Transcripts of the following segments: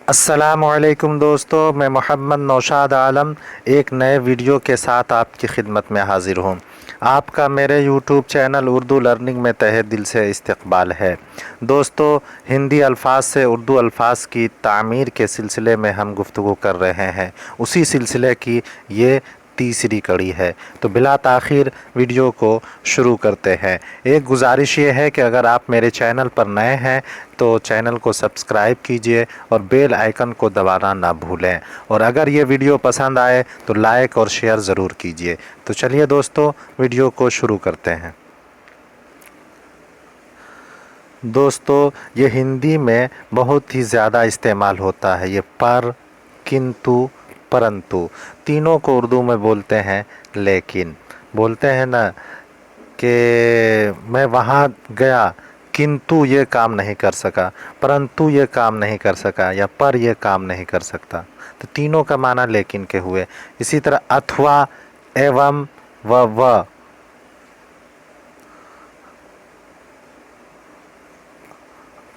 अस्सलामुअलैकुम दोस्तों, मैं मोहम्मद नौशाद आलम एक नए वीडियो के साथ आपकी खिदमत में हाज़िर हूँ। आपका मेरे यूट्यूब चैनल उर्दू लर्निंग में तहे दिल से इस्तकबाल है। दोस्तों, हिंदी अल्फाज से उर्दू अल्फाज की तामीर के सिलसिले में हम गुफ्तगू कर रहे हैं। उसी सिलसिले की ये तीसरी कड़ी है। तो बिला ताख़ीर वीडियो को शुरू करते हैं। एक गुजारिश ये है कि अगर आप मेरे चैनल पर नए हैं तो चैनल को सब्सक्राइब कीजिए और बेल आइकन को दबाना ना भूलें, और अगर ये वीडियो पसंद आए तो लाइक और शेयर ज़रूर कीजिए। तो चलिए दोस्तों, वीडियो को शुरू करते हैं। दोस्तों, ये हिंदी में बहुत ही ज़्यादा इस्तेमाल होता है। ये पर, किंतु, परंतु तीनों को उर्दू में बोलते हैं। लेकिन बोलते हैं ना कि मैं वहाँ गया किंतु ये काम नहीं कर सका, परंतु ये काम नहीं कर सका, या पर ये काम नहीं कर सकता। तो तीनों का माना लेकिन के हुए। इसी तरह अथवा, एवं, व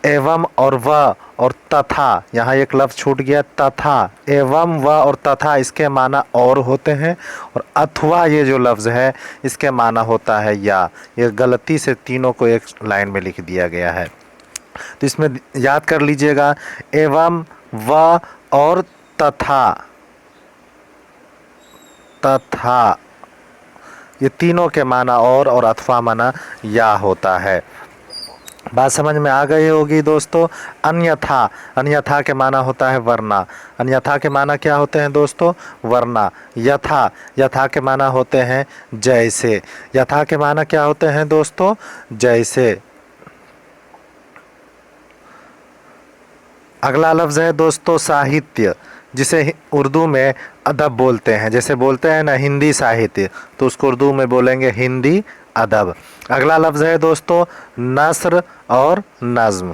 एवं और व और तथा, यहाँ एक लफ्ज़ छूट गया तथा। एवं, व और तथा इसके माना और होते हैं, और अथवा ये जो लफ्ज़ है इसके माना होता है या। ये गलती से तीनों को एक लाइन में लिख दिया गया है। तो इसमें याद कर लीजिएगा, एवं, व और तथा। तथा ये तीनों के माना और अथवा माना या होता है। बात समझ में आ गई होगी दोस्तों। अन्यथा, अन्यथा के माना होता है वरना। अन्यथा के माना क्या होते हैं दोस्तों? वरना। यथा, यथा के माना होते हैं जैसे। यथा के माना क्या होते हैं दोस्तों? जैसे। अगला लफ्ज़ है दोस्तों साहित्य, जिसे उर्दू में अदब बोलते हैं। जैसे बोलते हैं ना हिंदी साहित्य, तो उसको उर्दू में बोलेंगे हिंदी अदब। अगला लफ्ज़ है दोस्तों नस्र और नज़्म,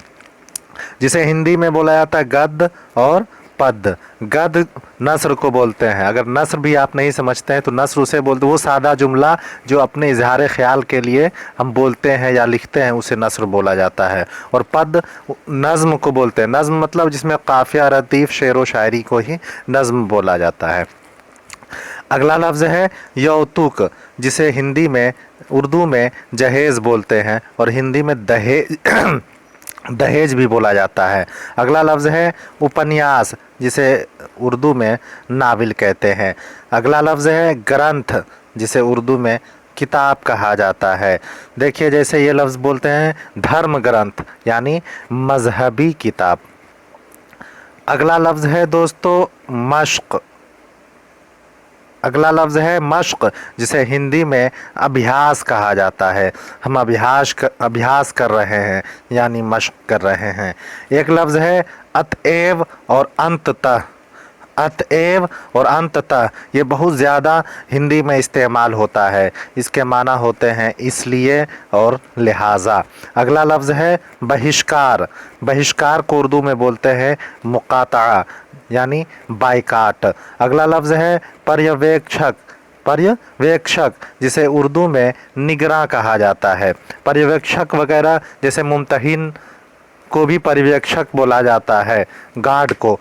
जिसे हिंदी में बोला जाता है गद्य और पद्य। गद्य नस्र को बोलते हैं। अगर नस्र भी आप नहीं समझते हैं तो नस्र उसे बोलते हैं, वो सादा जुमला जो अपने इजहार ख्याल के लिए हम बोलते हैं या लिखते हैं, उसे नस्र बोला जाता है। और पद्य नज़्म को बोलते हैं। नज़्म मतलब जिसमें काफ़िया, रतीफ़, शेर व शायरी को ही नज़्म बोला जाता है। अगला लफ्ज़ है यौतुक, जिसे हिंदी में, उर्दू में जहेज़ बोलते हैं, और हिंदी में दहेज दहेज भी बोला जाता है। अगला लफ्ज़ है उपन्यास, जिसे उर्दू में नावल कहते हैं। अगला लफ्ज़ है ग्रंथ, जिसे उर्दू में किताब कहा जाता है। देखिए, जैसे ये लफ्ज़ बोलते हैं धर्म ग्रंथ, यानी मज़हबी किताब। अगला लफ्ज़ है दोस्तों मश्क। अगला लफ्ज़ है मश्क, जिसे हिंदी में अभ्यास कहा जाता है। हम अभ्यास कर रहे हैं, यानी मश्क कर रहे हैं। एक लफ्ज़ है अतएव और अंततः। अतएव और अंततः ये बहुत ज़्यादा हिंदी में इस्तेमाल होता है। इसके माना होते हैं इसलिए और लिहाजा। अगला लफ्ज़ है बहिष्कार। बहिष्कार को उर्दू में बोलते हैं मुकाता, यानी बाइकाट। अगला लफ्ज़ है पर्यवेक्षक। पर्यवेक्षक, जिसे उर्दू में निगरां कहा जाता है। पर्यवेक्षक वगैरह, जैसे मुम्तहिन को भी पर्यवेक्षक बोला जाता है, गार्ड को।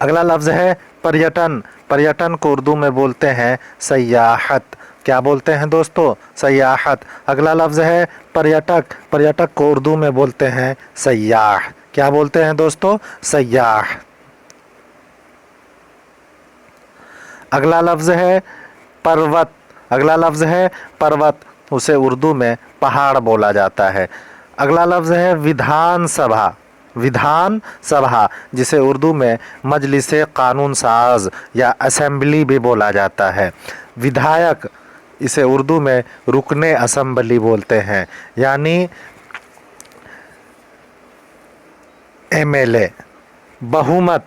अगला लफ्ज़ है पर्यटन। पर्यटन को उर्दू में बोलते हैं सयाहत। क्या बोलते हैं दोस्तों? सयाहत। अगला लफ्ज़ है पर्यटक। पर्यटक को उर्दू में बोलते हैं सयाह। क्या बोलते हैं दोस्तों? सयाह। अगला लफ्ज़ है पर्वत। अगला लफ्ज़ है पर्वत, उसे उर्दू में पहाड़ बोला जाता है। अगला लफ्ज़ है विधान सभा। विधान सभा, जिसे उर्दू में मजलिस कानून साज या असेंबली भी बोला जाता है। विधायक, इसे उर्दू में रुकने असेंबली बोलते हैं, यानी एमएलए। बहुमत।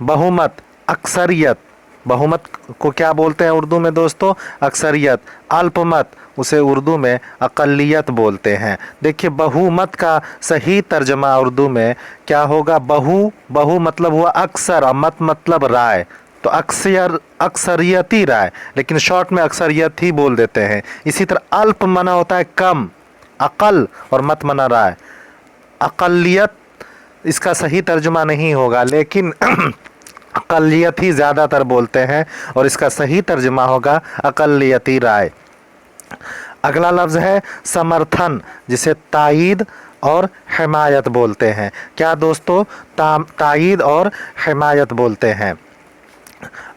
बहुमत अक्सरियत। बहुमत को क्या बोलते हैं उर्दू में दोस्तों? अक्सरियत। अल्पमत, उसे उर्दू में अक़लियत बोलते हैं। देखिए, बहुमत का सही तर्जमा उर्दू में क्या होगा? बहु मतलब हुआ अक्सर, और मत मतलब राय। तो अक्सरियती राय, लेकिन शॉर्ट में अक्सरियत ही बोल देते हैं। इसी तरह अल्प मना होता है कम, अक़ल, और मत मना राय। अक़लियत इसका सही तर्जुमा नहीं होगा, लेकिन अक़लियत ही ज़्यादातर बोलते हैं और इसका सही तर्जुमा होगा अक़लियती राय। अगला लफ्ज़ है समर्थन, जिसे तायीद और हिमायत बोलते हैं। क्या दोस्तों? तायीद और हिमायत बोलते हैं।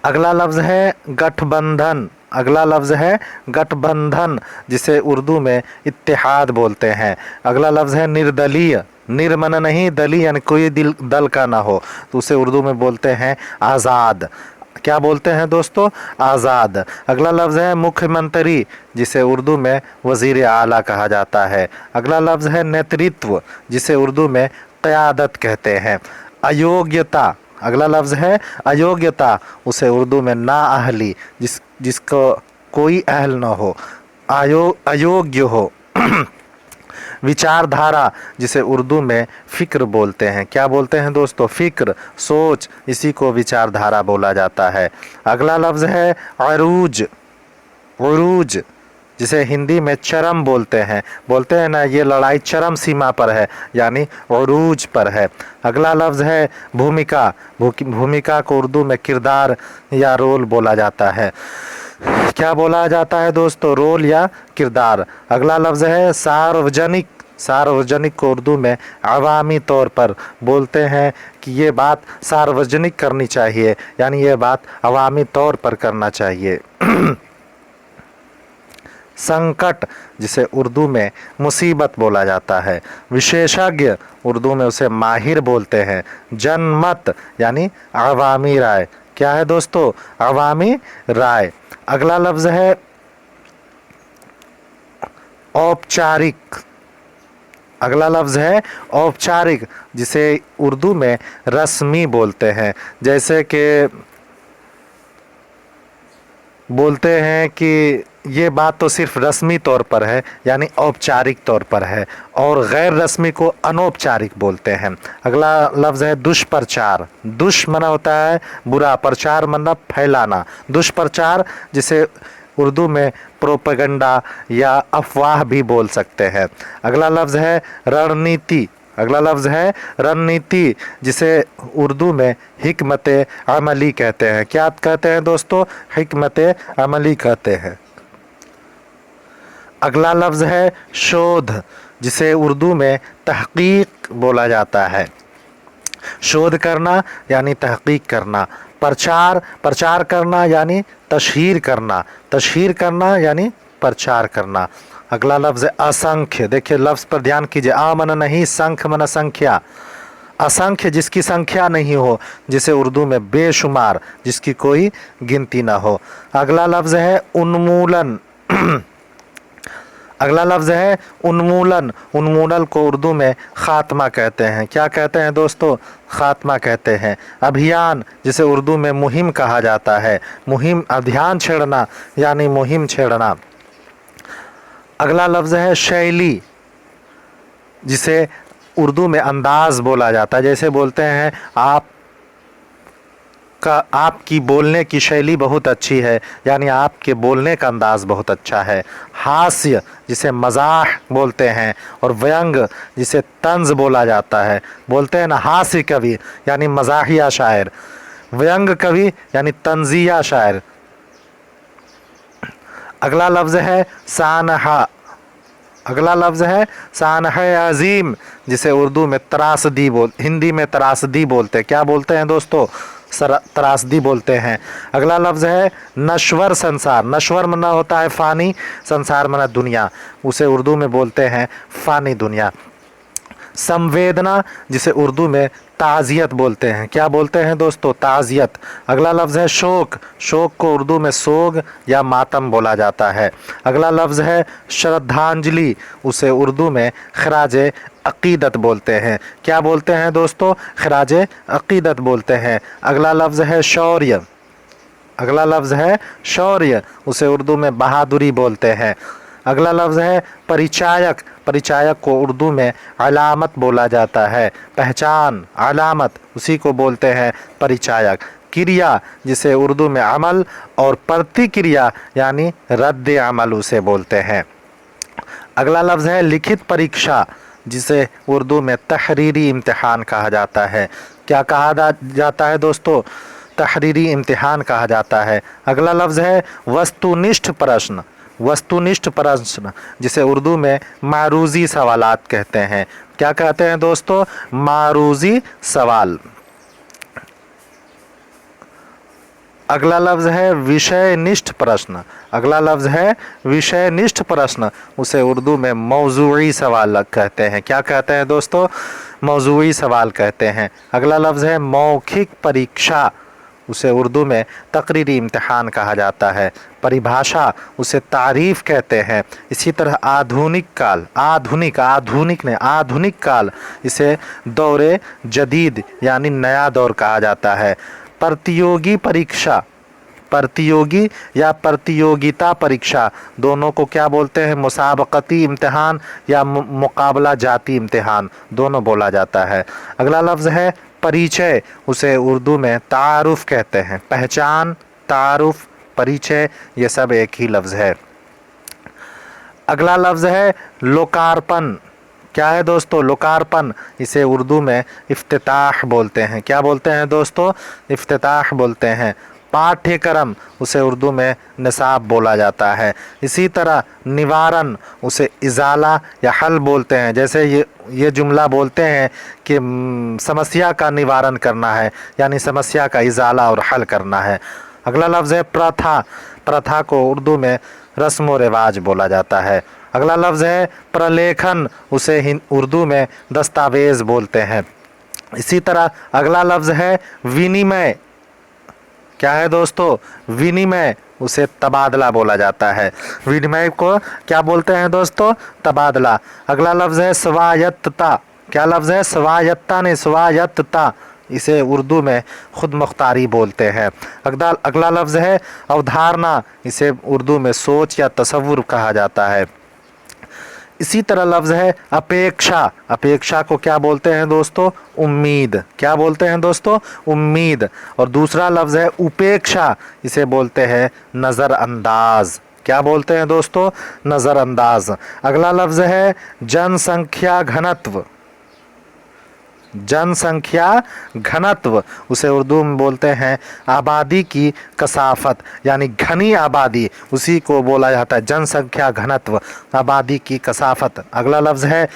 अगला लफ्ज़ है गठबंधन। अगला लफ्ज़ है गठबंधन, जिसे उर्दू में इत्तेहाद बोलते हैं। अगला लफ्ज़ है निर्दलीय। निर्मन नहीं, दली यानी कोई दल का ना हो, तो उसे उर्दू में बोलते हैं आज़ाद। क्या बोलते हैं दोस्तों? आज़ाद। अगला लफ्ज़ है मुख्यमंत्री, जिसे उर्दू में वज़ीर आला कहा जाता है। अगला लफ्ज़ है नेतृत्व, जिसे उर्दू में क़यादत कहते हैं। अयोग्यता। अगला लफ्ज़ है अयोग्यता, उसे उर्दू में नाअहली, जिसको कोई अहल न हो, अयोग्य हो। विचारधारा, जिसे उर्दू में फ़िक्र बोलते हैं। क्या बोलते हैं दोस्तों? फ़िक्र, सोच, इसी को विचारधारा बोला जाता है। अगला लफ्ज़ है अरूज। उरूज, जिसे हिंदी में चरम बोलते हैं। बोलते हैं ना, ये लड़ाई चरम सीमा पर है, यानी उरूज पर है। अगला लफ्ज़ है भूमिका। भूमिका को उर्दू में किरदार या रोल बोला जाता है। क्या बोला जाता है दोस्तों? रोल या किरदार। अगला लफ्ज़ है सार्वजनिक। सार्वजनिक को उर्दू में अवामी तौर पर बोलते हैं कि ये बात सार्वजनिक करनी चाहिए, यानी ये बात अवामी तौर पर करना चाहिए। संकट, जिसे उर्दू में मुसीबत बोला जाता है। विशेषज्ञ, उर्दू में उसे माहिर बोलते हैं। जनमत यानी अवामी राय। क्या है दोस्तों? अवामी राय। अगला लफ्ज़ है औपचारिक। अगला लफ्ज़ है औपचारिक, जिसे उर्दू में रस्मी बोलते हैं। जैसे कि बोलते हैं कि ये बात तो सिर्फ रस्मी तौर पर है, यानी औपचारिक तौर पर है, और गैर रस्मी को अनौपचारिक बोलते हैं। अगला लफ्ज़ है दुष्प्रचार। दुष मना होता है बुरा, प्रचार मना फैलाना। दुष्प्रचार, जिसे उर्दू में प्रोपेगेंडा या अफवाह भी बोल सकते हैं। अगला लफ्ज़ है रणनीति। अगला लफ्ज़ है रणनीति, जिसे उर्दू में हिकमत अमली कहते हैं। क्या कहते हैं दोस्तों? हिकमत अमली कहते हैं। अगला लफ्ज़ है शोध, जिसे उर्दू में तहक़ीक़ बोला जाता है। शोध करना यानी तहक़ीक़ करना। प्रचार, प्रचार करना यानी तशहीर करना। तशहीर करना यानी प्रचार करना। अगला लफ्ज़ है असंख्य। देखिए लफ्ज़ पर ध्यान कीजिए। आ मन नहीं, संख्य मन संख्या। असंख्य, जिसकी संख्या नहीं हो, जिसे उर्दू में बेशुमार, जिसकी कोई गिनती ना हो। अगला लफ्ज़ है उन्मूलन। अगला लफ्ज़ है उन्मूलन। उन्मूलन को उर्दू में ख़ात्मा कहते हैं। क्या कहते हैं दोस्तों? ख़ात्मा कहते हैं। अभियान, जिसे उर्दू में मुहिम कहा जाता है। मुहिम, अभियान छेड़ना यानी मुहिम छेड़ना। अगला लफ्ज़ है शैली, जिसे उर्दू में अंदाज़ बोला जाता है। जैसे बोलते हैं आपकी बोलने की शैली बहुत अच्छी है, यानी आपके बोलने का अंदाज़ बहुत अच्छा है। हास्य, जिसे मज़ाह बोलते हैं, और व्यंग, जिसे तंज़ बोला जाता है। बोलते हैं ना हास्य कवि यानी मज़ाहिया शायर, व्यंग कवि यानी तंज़िया शायर। अगला लफ्ज़ है सानहा। अगला लफ्ज़ है सानह अज़ीम, जिसे उर्दू में हिंदी में त्रासदी बोलते हैं। क्या बोलते हैं दोस्तों? त्रासदी बोलते हैं। अगला लफ्ज़ है नश्वर संसार। नश्वर मना होता है फ़ानी, संसार मना दुनिया, उसे उर्दू में बोलते हैं फ़ानी दुनिया। संवेदना, जिसे उर्दू में ताज़ियत बोलते हैं। क्या बोलते हैं दोस्तों? ताज़ियत। अगला लफ्ज़ है शोक। शोक को उर्दू में सोग या मातम बोला जाता है। अगला लफ्ज़ है श्रद्धांजलि, उसे उर्दू में खराज अक़ीदत बोलते हैं। क्या बोलते हैं दोस्तों? खराज अक़ीदत बोलते हैं। अगला लफ्ज़ है शौर्य। अगला लफ्ज़ है शौर्य, उसे उर्दू में बहादुरी बोलते हैं। अगला लफ्ज़ है परिचायक। परिचायक को उर्दू में अलामत बोला जाता है। पहचान, अलामत, उसी को बोलते हैं परिचायक। क्रिया, जिसे उर्दू में अमल और प्रतिक्रिया यानी रद्द अमल उसे बोलते हैं। अगला लफ्ज़ है लिखित परीक्षा, जिसे उर्दू में तहरीरी इम्तिहान कहा जाता है। क्या कहा जाता है दोस्तों? तहरीरी इम्तिहान कहा जाता है। अगला लफ्ज़ है वस्तुनिष्ठ प्रश्न। वस्तुनिष्ठ प्रश्न जिसे उर्दू में मारूजी सवालात कहते हैं। क्या कहते हैं दोस्तों? मारूजी सवाल। अगला लफ्ज़ है विषयनिष्ठ प्रश्न। अगला लफ्ज़ है विषयनिष्ठ प्रश्न, उसे उर्दू में मौजूई सवाल कहते हैं। क्या कहते हैं दोस्तों? मौजूई सवाल कहते हैं। अगला लफ्ज़ है मौखिक परीक्षा, उसे उर्दू में तकरीरी इम्तिहान कहा जाता है। परिभाषा उसे तारीफ़ कहते हैं। इसी तरह आधुनिक काल, आधुनिक काल, इसे दौरे जदीद यानी नया दौर कहा जाता है। प्रतियोगी परीक्षा, प्रतियोगी या प्रतियोगिता परीक्षा, दोनों को क्या बोलते हैं? मुसाबकती इम्तिहान या मुकाबला जाती इम्तिहान, दोनों बोला जाता है। अगला लफ्ज़ है परिचय, उसे उर्दू में तारुफ कहते हैं। पहचान, तारुफ, परिचय, ये सब एक ही लफ्ज़ है। अगला लफ्ज़ है लोकार्पण। क्या है दोस्तों? लोकार्पण, इसे उर्दू में इफ्तिताह बोलते हैं। क्या बोलते हैं दोस्तों? इफ्तिताह बोलते हैं। पाठ्यक्रम, उसे उर्दू में निसाब बोला जाता है। इसी तरह निवारण, उसे इजाला या हल बोलते हैं। जैसे ये जुमला बोलते हैं कि समस्या का निवारण करना है, यानी समस्या का इजाला और हल करना है। अगला लफ्ज़ है प्रथा। प्रथा को उर्दू में रस्म व रिवाज बोला जाता है। अगला लफ्ज़ है प्रलेखन, उसे उर्दू में दस्तावेज़ बोलते हैं। इसी तरह अगला लफ्ज़ है विनिमय। क्या है दोस्तों? विनिमय, उसे तबादला बोला जाता है। विनिमय को क्या बोलते हैं दोस्तों? तबादला। अगला लफ्ज़ है स्वायत्तता। क्या लफ्ज़ है? स्वायत्ता नहीं, स्वायत्तता, इसे उर्दू में खुद मुख्तारी बोलते हैं। अगला लफ्ज़ है अवधारणा, इसे उर्दू में सोच या तसव्वुर कहा जाता है। इसी तरह लफ्ज़ है अपेक्षा। अपेक्षा को क्या बोलते हैं दोस्तों? उम्मीद। क्या बोलते हैं दोस्तों? उम्मीद। और दूसरा लफ्ज़ है उपेक्षा, इसे बोलते हैं नज़रअंदाज। क्या बोलते हैं दोस्तों? नज़रअंदाज। अगला लफ्ज़ है जनसंख्या घनत्व। जनसंख्या घनत्व, उसे उर्दू में बोलते हैं आबादी की कसाफत, यानी घनी आबादी, उसी को बोला जाता है जनसंख्या घनत्व, आबादी की कसाफत। अगला लफ्ज़ है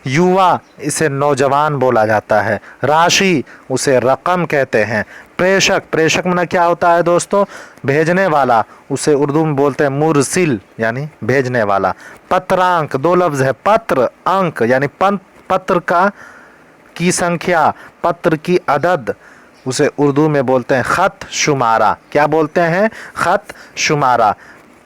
युवा, इसे नौजवान बोला जाता है। राशि, उसे रकम कहते हैं। प्रेषक, प्रेषक माना क्या होता है दोस्तों? भेजने वाला, उसे उर्दू में बोलते हैं मुरसिल, यानी भेजने वाला। पत्रांक, दो लफ्ज़ है, पत्र, अंक, यानी पत्र की संख्या, पत्र की अदद, उसे उर्दू में बोलते हैं ख़त शुमारा। क्या बोलते हैं? ख़त शुमारा।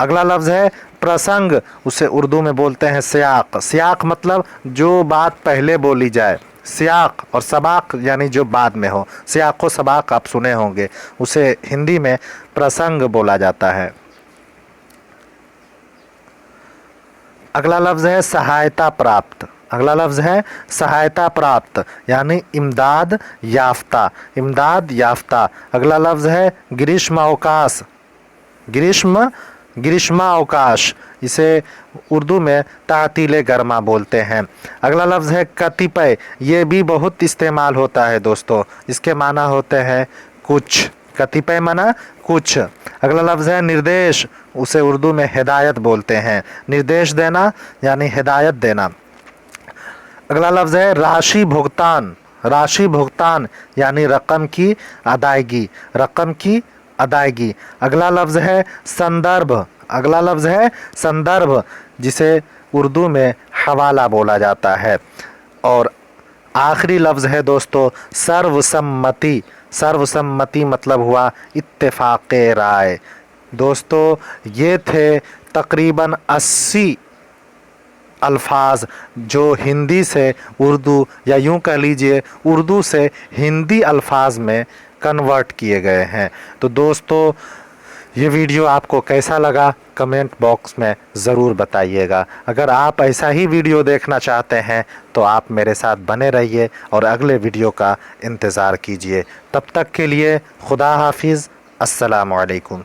अगला लफ्ज़ है प्रसंग, उसे उर्दू में बोलते हैं सियाक। सियाक मतलब जो बात पहले बोली जाए। सियाक और सबाक यानी जो बाद में हो। सियाक व सबाक आप सुने होंगे, उसे हिंदी में प्रसंग बोला जाता है। अगला लफ्ज़ है सहायता प्राप्त। अगला लफ्ज़ है सहायता प्राप्त, यानी इमदाद याफ्ता, इमदाद याफ्ता। अगला लफ्ज़ है ग्रीष्मावकाश। ग्रीष्मावकाश, इसे उर्दू में तातील गर्मा बोलते हैं। अगला लफ्ज़ है कतिपय, ये भी बहुत इस्तेमाल होता है दोस्तों, इसके माना होते हैं कुछ। कतिपय माना कुछ। अगला लफ्ज़ है निर्देश, उसे उर्दू में हिदायत बोलते हैं। निर्देश देना यानी हिदायत देना। अगला लफ्ज़ है राशि भुगतान। राशि भुगतान यानी रकम की अदायगी, रकम की अदायगी। अगला लफ्ज़ है संदर्भ। अगला लफ्ज़ है संदर्भ, जिसे उर्दू में हवाला बोला जाता है। और आखिरी लफ्ज़ है दोस्तों सर्वसम्मति। सर्वसम्मति मतलब हुआ इत्तेफाक़ राय। दोस्तों ये थे तकरीबन 80 अल्फाज जो हिंदी से उर्दू, या यूँ कह लीजिए उर्दू से हिंदी अल्फाज में कन्वर्ट किए गए हैं। तो दोस्तों ये वीडियो आपको कैसा लगा कमेंट बॉक्स में ज़रूर बताइएगा। अगर आप ऐसा ही वीडियो देखना चाहते हैं तो आप मेरे साथ बने रहिए और अगले वीडियो का इंतज़ार कीजिए। तब तक के लिए खुदा हाफिज़, अस्सलामु अलैकुम।